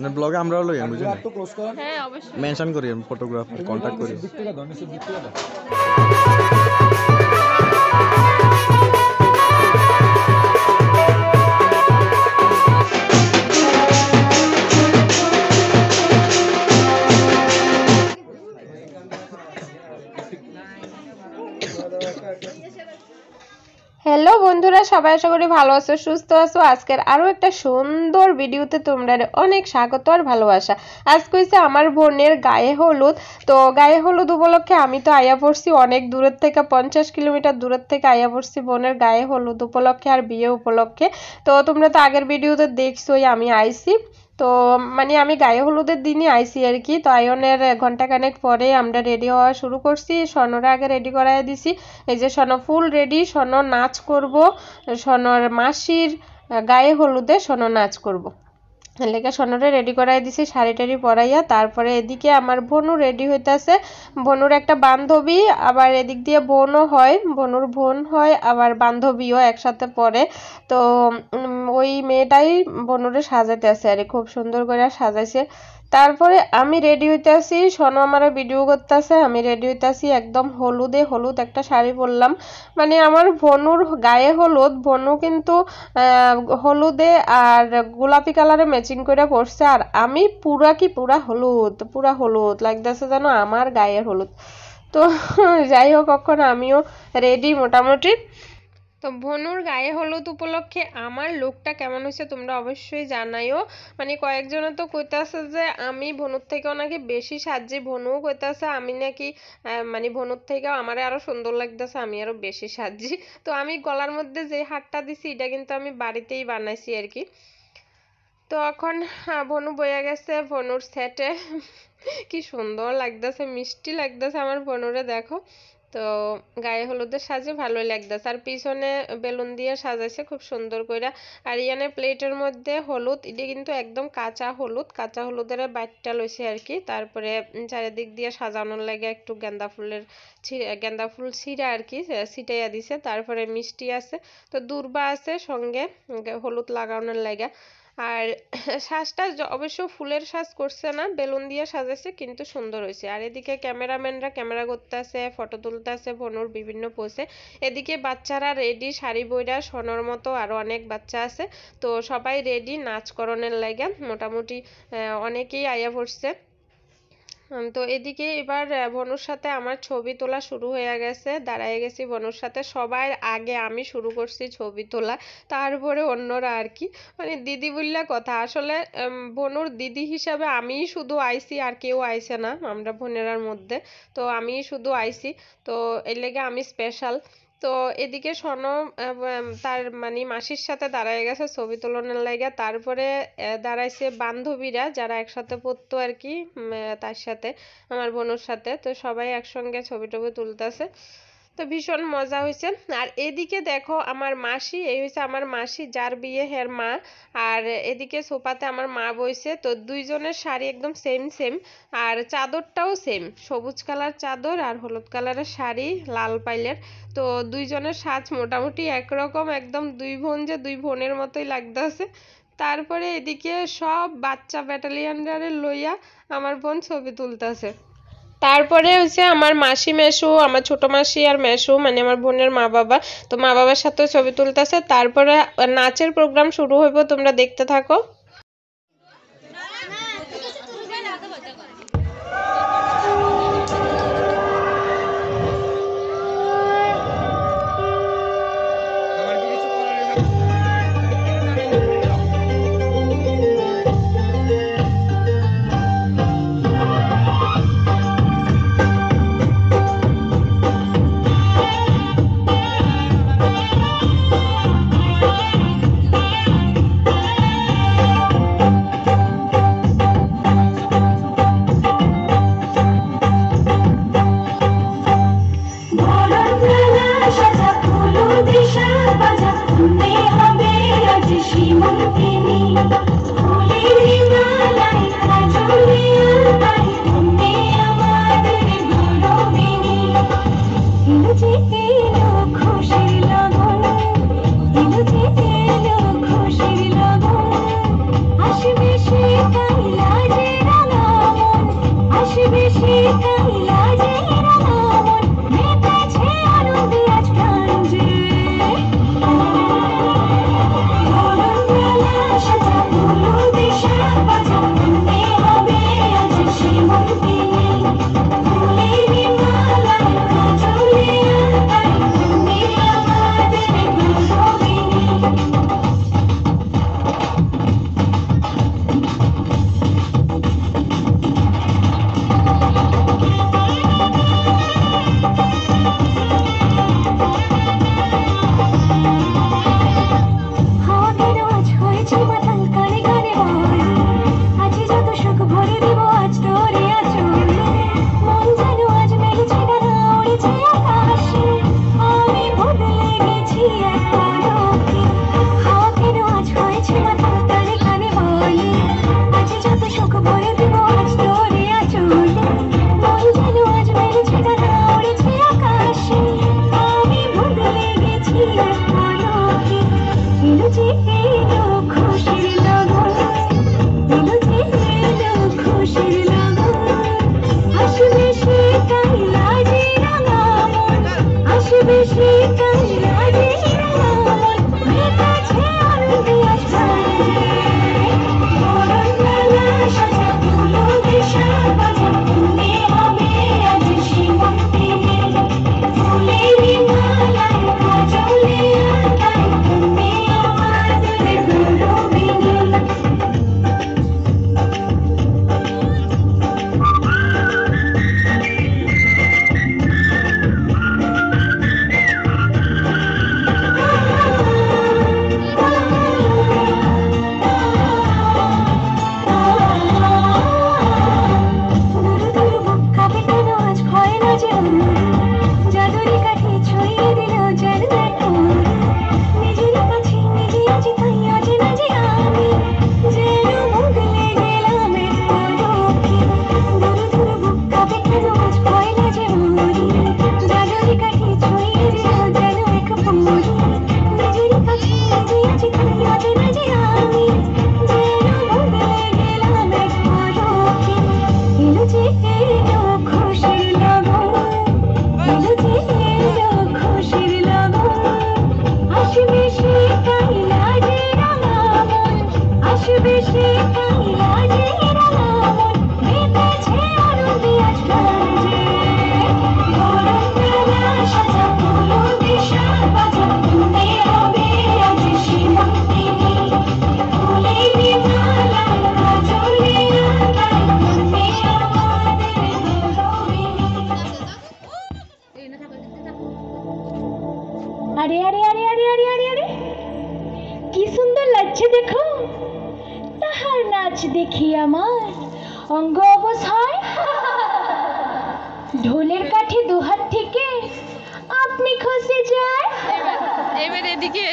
মানে ব্লগে আমরাও লই আমি বুঝি না তো ক্লোজ করেন হ্যাঁ অবশ্যই মেনশন করি ফটোগ্রাফার কন্টাক্ট করি দিক থেকে দাও নিচের দিক থেকে দাও হ্যালো বন্ধুরা, সবাই আশা করি ভালো আছো, সুস্থ আছো। আজকের আরো একটা সুন্দর ভিডিওতে তোমরা অনেক স্বাগত আর ভালোবাসা। আজকে হইছে আমার বোনের গায়ে হলুদ। তো গায়ে হলুদ উপলক্ষে আমি তো আইয়া পড়ছি অনেক দূরের থেকে, 50 কিলোমিটার দূরের থেকে আইয়া পড়ছি বোনের গায়ে হলুদ উপলক্ষে আর বিয়ে উপলক্ষে। তো তোমরা তো আগের ভিডিওতে দেখছোই আমি আইছি। তো মানে আমি গায়ে হলুদের দিনই আইছি আর কি। তো আয়নের ঘন্টাখানেক পরে আমরা রেডি হওয়া শুরু করছি। স্বর্ণরা আগে রেডি করাই দিছি। এই যে স্বর্ণ ফুল রেডি, স্বর্ণ নাচ করব, স্বর্ণর মাসির গায়ে হলুদে স্বর্ণ নাচ করব। লেগে স্বর্ণরে রেডি করাই দিছি শাড়ি টাড়ি পরাইয়া। তারপরে এদিকে আমার বোনও রেডি হইতাছে। বোনুর একটা বান্ধবী, আবার এদিক দিয়ে বোনও হয়, বোনুর বোন হয়, আবার বান্ধবীও একসাথে পরে। তো ওই মেয়েটাই বোনুরে সাজাতে আছে আর খুব সুন্দর করে সাজাইছে। তারপরে আমি রেডি হইতেছি, সোনু আমার ভিডিও করতেছে, আমি রেডি হইতেছি একদম হলুদে। হলুদ একটা শাড়ি পরলাম, মানে আমার বোনুর গায়ে হলুদ, বোনু কিন্তু হলুদে আর গোলাপি কালারে ম্যাচিং করে পরছে, আর আমি পুরা হলুদ লাগতেছে যেন আমার গায়ের হলুদ। তো যাই হোক, কখন আমিও রেডি মোটামুটি। তো ভনুর গায়ে হলুদ উপলক্ষে আমার লুকটা কেমন হয়েছে তোমরা অবশ্যই জানাইও। মানে কয়েকজনে তো কইতাছে যে আমি ভনুর থেকেও নাকি বেশি সাজি, ভনুও কইতাছে আমি নাকি মানে ভনুর থেকেও আমার আরো সুন্দর লাগতেছে, আমি আরো বেশি সাজি। তো আমি গলার মধ্যে যে হারটা দিছি এটা কিন্তু আমি বাড়িতেই বানাইছি আর কি। তো এখন ভনু বইয়া গেছে ভনুর সেটে। কি সুন্দর লাগতেছে, মিষ্টি লাগতেছে আমার ভনুরে, দেখো। তো গায়ে হলুদের সাজে ভালোই লাগতেছে, আর পিছনে বেলুন দিয়ে সাজাইছে খুব সুন্দর করে। আর ইয়ানে প্লেটের মধ্যে হলুদ, এটা কিন্তু একদম কাঁচা হলুদ, কাঁচা হলুদের বাইটটা লইছে আর কি। তারপরে চারিদিক দিয়ে সাজানোর লাগে একটু গেন্দা ফুল ছিঁড়া আর কি ছিটাইয়া দিছে। তারপরে মিষ্টি আছে, তো দূর্বা আছে সঙ্গে হলুদ লাগানোর লাগে। আর সাজটা অবশ্য ফুলের সাজ করছে না, বেলুন দিয়ে সাজাইছে, কিন্তু সুন্দর হয়েছে। আর এদিকে ক্যামেরাম্যানরা ক্যামেরা করতেছে, ফটো তুলতেছে ভনুর বিভিন্ন পোজে। এদিকে বাচ্চারা রেডি শাড়ি বইরা, সোনার মতো আরো অনেক বাচ্চা আছে। তো সবাই রেডি নাচকরণের লাগে, মোটামুটি অনেকেই আইয়া পড়ছে। তো এদিকে এবার ভনুর সাথে আমার ছবি তোলা শুরু হয়ে গেছে, দাঁড়ায় গেছি ভনুর সাথে। সবার আগে আমি শুরু করছি ছবি তোলা, তারপরে অন্যরা আর কি। মানে দিদি বললা কথা, আসলে ভনুর দিদি হিসাবে আমিই শুধু আইছি, আর কেউ আইছে না আমরা বোনেরার মধ্যে। তো আমিই শুধু আইছি, তো এর লেগে আমি স্পেশাল। তো এদিকে শোনো, তার মানে মাসির সাথে দাঁড়ায় গেছে ছবি তোলনের লাগে। তারপরে দাঁড়াইছে বান্ধবীরা যারা একসাথে পড়তো আর কি, তার সাথে আমার বোনের সাথে। তো সবাই একসঙ্গে ছবি টবি তুলতেছে, তো ভীষণ মজা হয়েছে। আর এদিকে দেখো আমার মাসি, এই হয়েছে আমার মাসি যার বিয়ে হের মা। আর এদিকে সোফাতে আমার মা বইছে। তো দুইজনের শাড়ি একদম সেম সেম, আর চাদরটাও সেম, সবুজ কালার চাদর আর হলুদ কালারের শাড়ি লাল পাইলের। তো দুইজনের সাজ মোটামুটি একরকম, একদম দুই বোন যে দুই বোনের মতোই লাগতেছে। তারপরে এদিকে সব বাচ্চা ব্যাটালিয়ানরা লইয়া আমার বোন ছবি তুলতেছে। তারপরে হচ্ছে আমার মাসি মেসু, আমার ছোট মাসি আর মেসু, মানে আমার বোনের মা বাবা, তো মা বাবার সাথে ছবি তুলতেছে। তারপরে নাচের প্রোগ্রাম শুরু হইব, তোমরা দেখতে থাকো। আরে আরে আরে আরে আরে আরে আরে কি সুন্দর লাগছে দেখো, তাহার নাচ দেখি আমার অঙ্গ অবশ হয়। ঢোলের কাঠি দুহাত থেকে আপনি খসে যায়। এবার এদিকে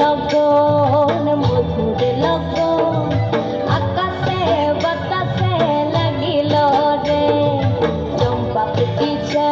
লগন মধুর লগন আকাশে বাতাসে লাগিল রে, চম্পা ফুটিছে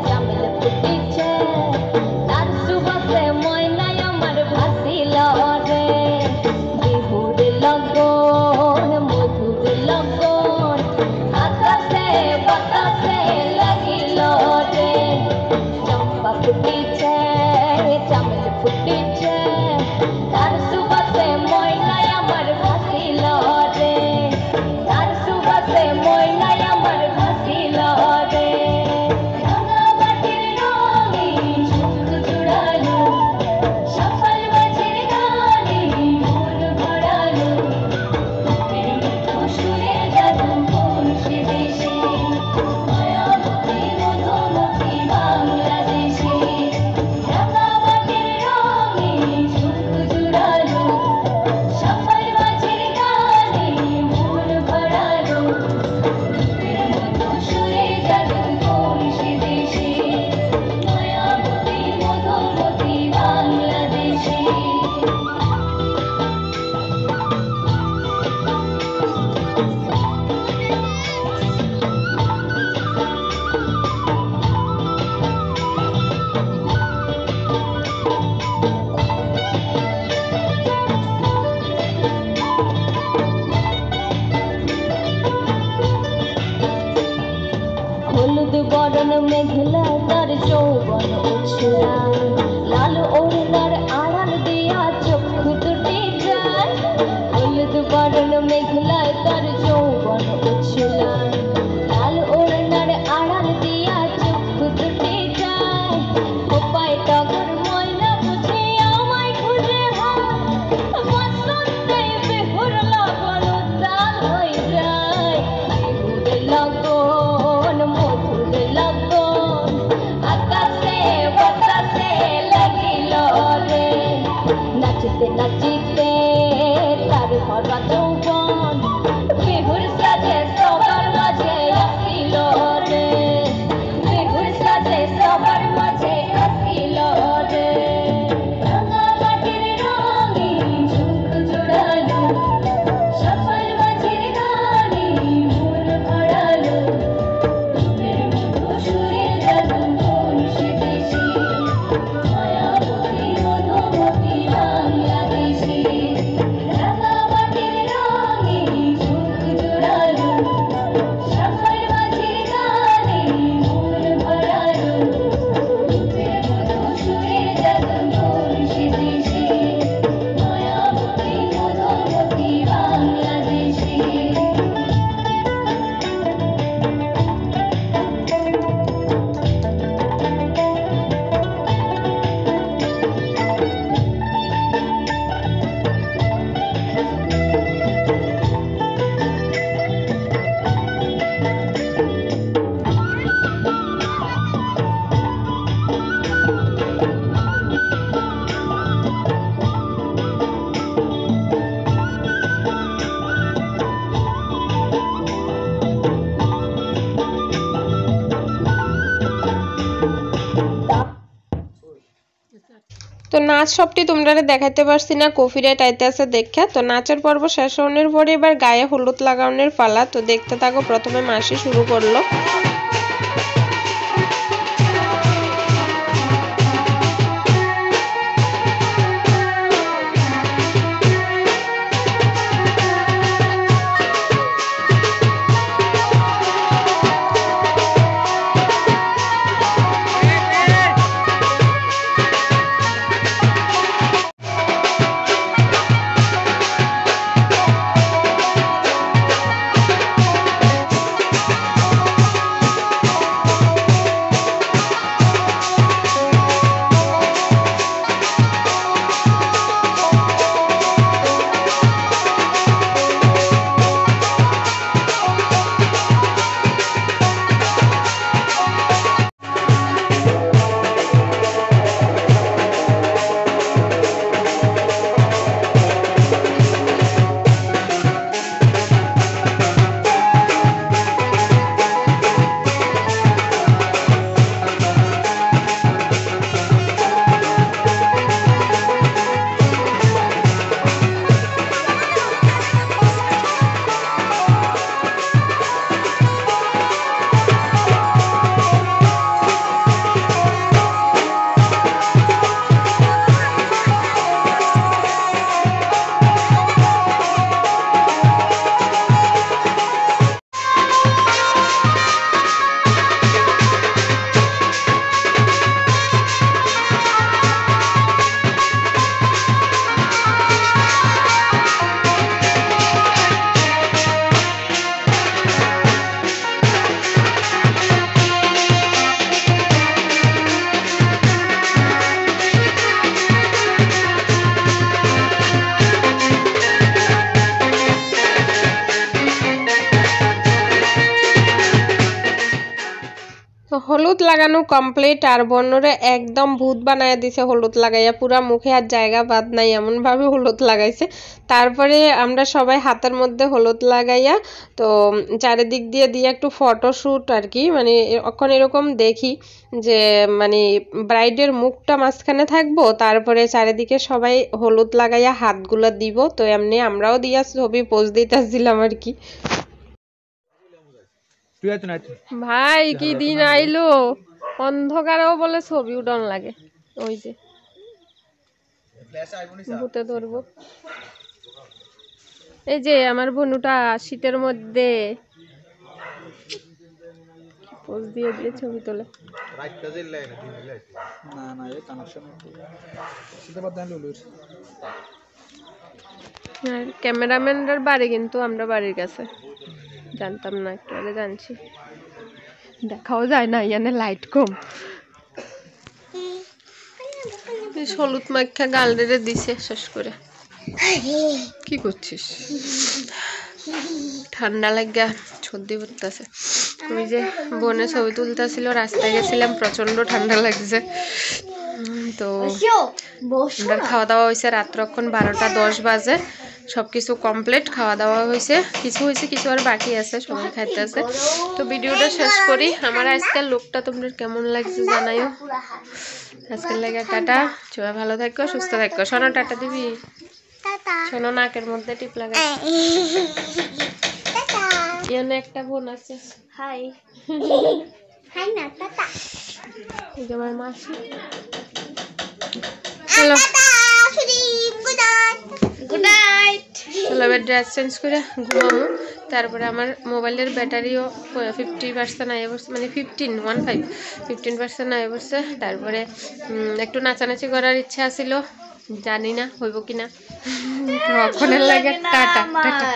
চামেল ফুটিছে তার সুবাসে ময়নায় আমার ভাসিল রে। বিহুর লগন মধুর লগন আকাশে বাতাসে লাগিল রে, চম্পা ফুটিছে চামেল ফুটিছে তার সুবাসে ময়নায় আমার ভাসিল রে, তার সুবাসে ময়নায় আমার ভাসিল রে। রাঙামাটির রঙে ঝুঁক জুড়ালো, সকাল মাঝের গানে মন ভরালো, সুরে জাদু কোন সে দেশে, মায়াবতী মধুমতি বাংলাদেশে। রাঙামাটির রঙে ঝুঁক জুড়ালো, সকাল মাঝের গানে মন ভরালো, সুরে জাদু কোন সে দেশে, মায়াবতী মধুমতি বাংলাদেশে। হলুদ বরণ মেঘলা তার যৌবন উছলায়, লাল ওড়নার আড়াল দিয়া চক্ষু দুটি যায়। হলুদ বরণ মেঘলা তার যৌবন উছলায়, লাল ওড়নার আড়াল দিয়া চক্ষু দুটি যায়। কোপায় টগর ময়না বুঝে আমায় খুঁজে হয়, বসন্তে বিহুর লগন উত্তাল হয়ে যায়। বিহুর লগন মধুর লগন আকাশে বাতাসে লাগিল রে, নাচিতে নাচিতে তার ভরা যৌবন বিহুর সাজে সবার মাঝে আসিল রে, বিহুর সাজে সবার মাঝে আসিল রে। রাঙামাটির রঙে ঝুঁক জোড়ালো, সকাল মাঝের গানে মন ভরালো, সুরে জাদু কোন সে দেশে, মায়াবতী মধুমতি বাংলাদেশে। নাচ সবটি তোমরা দেখাইতে পারছি না, কপিরাইট আইতে আছে দেখা। তো নাচের পর্ব শেষ হওয়ার পরে এবার গায়ে হলুদ লাগানোর পালা। তো দেখতে থাকো, প্রথমে মাসি শুরু করলো। হলুদ লাগানো কমপ্লিট, আর বন্যরে একদম ভূত বানায় দিছে হলুদ লাগাইয়া, পুরা মুখে আর জায়গা বাদ নাই এমন ভাবে হলুদ লাগাইছে। তারপরে আমরা সবাই হাতের মধ্যে হলুদ লাগাইয়া তো চারিদিক দিয়ে দিয়ে একটু ফটোশুট আর কি, মানে এখন এরকম দেখি যে মানে ব্রাইডের মুখটা মাঝখানে থাকবো, তারপরে চারিদিকে সবাই হলুদ লাগাইয়া হাতগুলো দিব। তো এমনি আমরাও দিয়া ছবি পোজ দিতেছিলাম আর কি। ভাই কি দিন আইলো, অন্ধকারেও বলে ছবি উডন লাগে। ওই যে ভূতে ধরবো। এই যে আমার বনুটা শীতের মধ্যে পোজ দিয়ে দিয়ে ছবি তোলে। ক্যামেরাম্যানটার বাড়ি কিন্তু আমরা বাড়ির কাছে, জানতাম না, একটু আগে জানছি। দেখাও যায় না, ইয়ানে লাইট কম। হলুদ মাখা গালরে দিছে শেষ করে। কি করছিস? ঠান্ডা লাগা সর্দি পড়তেছে। ওই যে বোনে ছবি তুলতেছিল, রাস্তায় গেছিলাম, প্রচন্ড ঠান্ডা লাগছে। তো আমরা খাওয়া দাওয়া হয়েছে রাত্র এখন 12টা 10 বাজে, সবকিছু কমপ্লিট, খাওয়া দাওয়া হয়েছে, কিছু হয়েছে কিছু আর বাকি আছে, সবাই খাইতে আছে। তো ভিডিওটা শেষ করি। আমার আজকের লুকটা তোমাদের কেমন লাগছে জানাইও। আজকের লাগে টাটা, সবাই ভালো থাকো, সুস্থ থাকো। শোনো টাটা দিবি, শোনো নাকের মধ্যে টিপ লাগাই। এখানে একটা বোন আছে, হাই হাই না টাটা। এই যে আমার মাসি। Hello good night. চলো এবার ড্রেস চেঞ্জ করে ঘুমাবো। তারপরে আমার মোবাইলের ব্যাটারিও 50% আয়ে পড়ছে, মানে 15% আয়ে পড়ছে। তারপরে একটু নাচানাচি করার ইচ্ছা ছিল, জানি না হইব কিনা। তখনের লাগে টাটা টাটা।